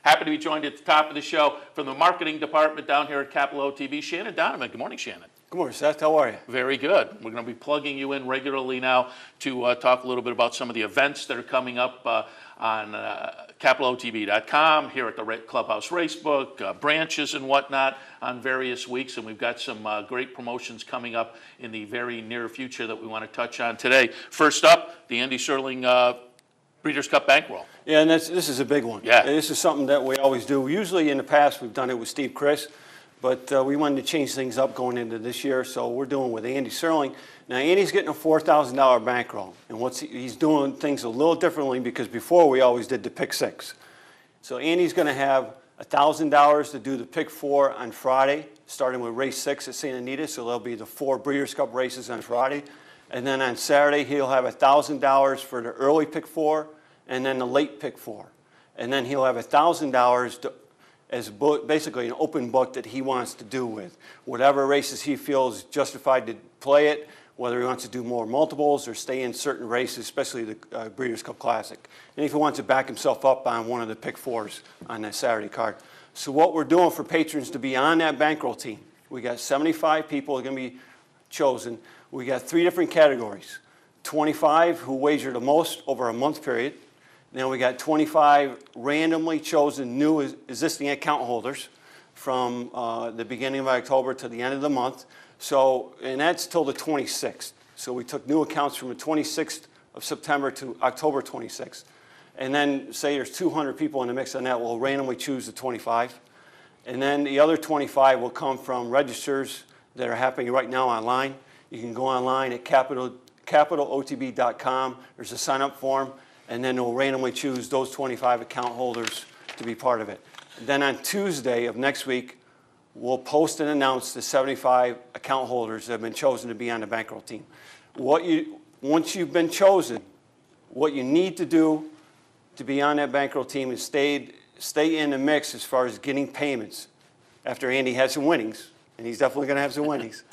Happy to be joined at the top of the show from the marketing department down here at Capital OTB, Shannon Donovan. Good morning, Shannon. Good morning, Seth. How are you? Very good. We're going to be plugging you in regularly now to talk a little bit about some of the events that are coming up on capitalotb.com, here at the Clubhouse Racebook, branches and whatnot on various weeks. And we've got some great promotions coming up in the very near future that we want to touch on today. First up, the Andy Serling Breeders' Cup Bankroll. Yeah, and this is a big one. Yeah. This is something that we always do. Usually in the past we've done it with Steve Chris, but we wanted to change things up going into this year, so we're doing with Andy Serling. Now Andy's getting a $4,000 bankroll, and he's doing things a little differently because before we always did the pick six. So Andy's going to have $1,000 to do the pick four on Friday, starting with race 6 at St. Anita, so there'll be the 4 Breeders' Cup races on Friday. And then on Saturday, he'll have $1,000 for the early pick 4 and then the late pick 4. And then he'll have $1,000 as basically an open book that he wants to do with whatever races he feels justified to play it, whether he wants to do more multiples or stay in certain races, especially the Breeders' Cup Classic. And if he wants to back himself up on one of the pick 4s on that Saturday card. So what we're doing for patrons to be on that bankroll team, we got 75 people are going to be chosen. We got 3 different categories. 25 who wager the most over a month period. Then we got 25 randomly chosen new existing account holders from the beginning of October to the end of the month. So, and that's till the 26th. So we took new accounts from the 26th of September to October 26th. And then say there's 200 people in the mix on that, we'll randomly choose the 25. And then the other 25 will come from registers that are happening right now online. You can go online at capitalotb.com. There's a sign-up form, and then we'll randomly choose those 25 account holders to be part of it. And then on Tuesday of next week, we'll post and announce the 75 account holders that have been chosen to be on the bankroll team. Once you've been chosen, what you need to do to be on that bankroll team is stay in the mix as far as getting payments. After Andy has some winnings, and he's definitely going to have some winnings,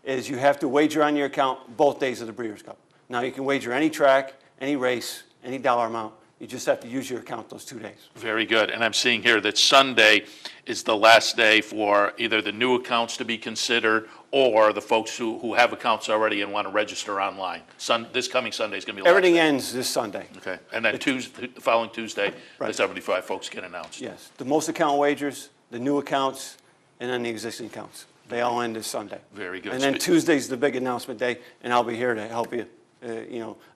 is you have to wager on your account both days of the Breeders' Cup. Now you can wager any track, any race, any dollar amount. You just have to use your account those 2 days. Very good. And I'm seeing here that Sunday is the last day for either the new accounts to be considered or the folks who have accounts already and want to register online. This coming Sunday is going to be the Everything last day. ends this Sunday. Okay. And then the following Tuesday, Right. the 75 folks get announced. Yes. The most account wagers, the new accounts, and then the existing accounts. They all end this Sunday. Very good. And then Tuesday's the big announcement day, and I'll be here to help you,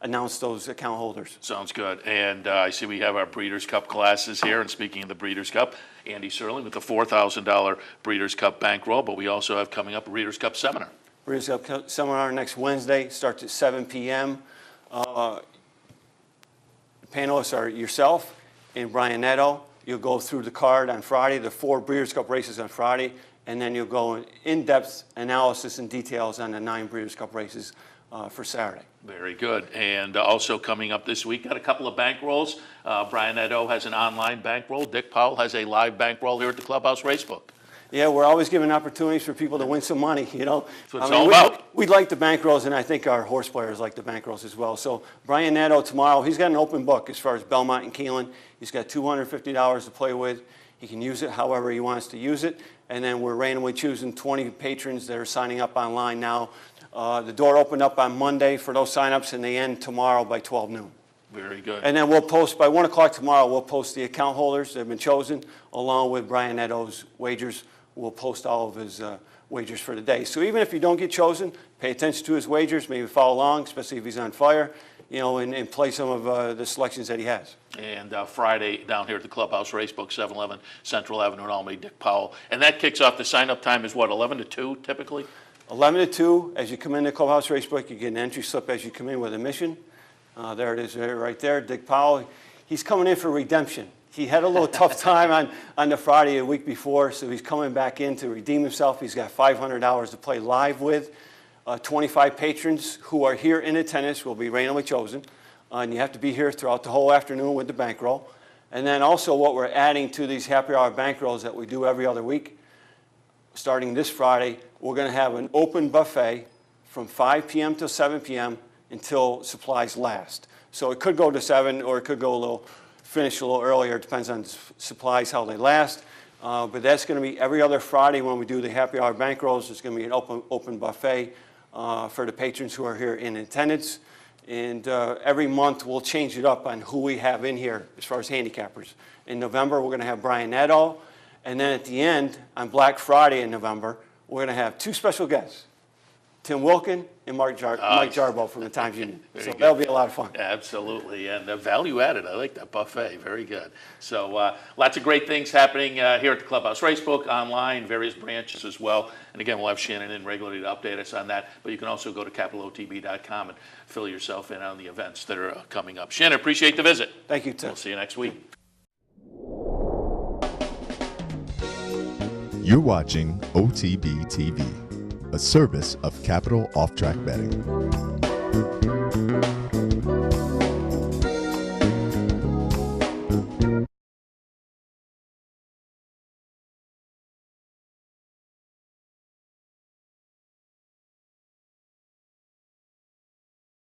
announce those account holders. Sounds good. And I see we have our Breeders' Cup classes here. And speaking of the Breeders' Cup, Andy Serling with the $4,000 Breeders' Cup bankroll, but we also have coming up a Breeders' Cup seminar. Breeders' Cup seminar next Wednesday, starts at 7 p.m. The panelists are yourself and Brian Netto. You'll go through the card on Friday, the 4 Breeders' Cup races on Friday, and then you'll go in-depth analysis and details on the 9 Breeders' Cup races for Saturday. Very good. And also coming up this week, got a couple of bankrolls. Brian Netto has an online bankroll. Dick Powell has a live bankroll here at the Clubhouse Racebook. Yeah, we're always giving opportunities for people to win some money, That's what it's all about. We like the bankrolls, and I think our horse players like the bankrolls as well. So Brian Netto tomorrow, he's got an open book as far as Belmont and Keeneland. He's got $250 to play with. He can use it however he wants to use it. And then we're randomly choosing 20 patrons that are signing up online now. The door opened up on Monday for those signups, and they end tomorrow by 12 noon. Very good. And then we'll post, by 1 o'clock tomorrow, we'll post the account holders that have been chosen, along with Brian Netto's wagers. We'll post all of his wagers for the day. So even if you don't get chosen, pay attention to his wagers, maybe follow along, especially if he's on fire, and play some of the selections that he has. And Friday down here at the Clubhouse Racebook, 711 Central Avenue in Albany, Dick Powell. And that kicks off, the sign-up time is what, 11 to 2 typically? 11 to 2, as you come in the Clubhouse Racebook, you get an entry slip as you come in with admission. There it is right there, Dick Powell. He's coming in for redemption. He had a little tough time on the Friday a week before, so he's coming back in to redeem himself. He's got $500 to play live with. 25 patrons who are here in attendance will be randomly chosen. And you have to be here throughout the whole afternoon with the bankroll. And then also what we're adding to these happy hour bankrolls that we do every other week, starting this Friday, we're going to have an open buffet from 5 p.m. till 7 p.m. until supplies last. So it could go to 7 or it could go a little finish a little earlier. It depends on supplies, how they last. But that's going to be every other Friday when we do the happy hour bank rolls. There's going to be an open buffet for the patrons who are here in attendance. And every month we'll change it up on who we have in here as far as handicappers. In November, we're going to have Brian Nadeau. And then at the end, on Black Friday in November, we're going to have two special guests, Tim Wilkin and Mike Jarbo from the Times Union. So that'll be a lot of fun. Absolutely, and value added. I like that buffet. Very good. So lots of great things happening here at the Clubhouse Racebook, online, various branches as well. And again, we'll have Shannon in regularly to update us on that. But you can also go to capitalotb.com and fill yourself in on the events that are coming up. Shannon, appreciate the visit. Thank you, Tim. We'll see you next week. You're watching OTB TV, a service of Capital Off Track Betting.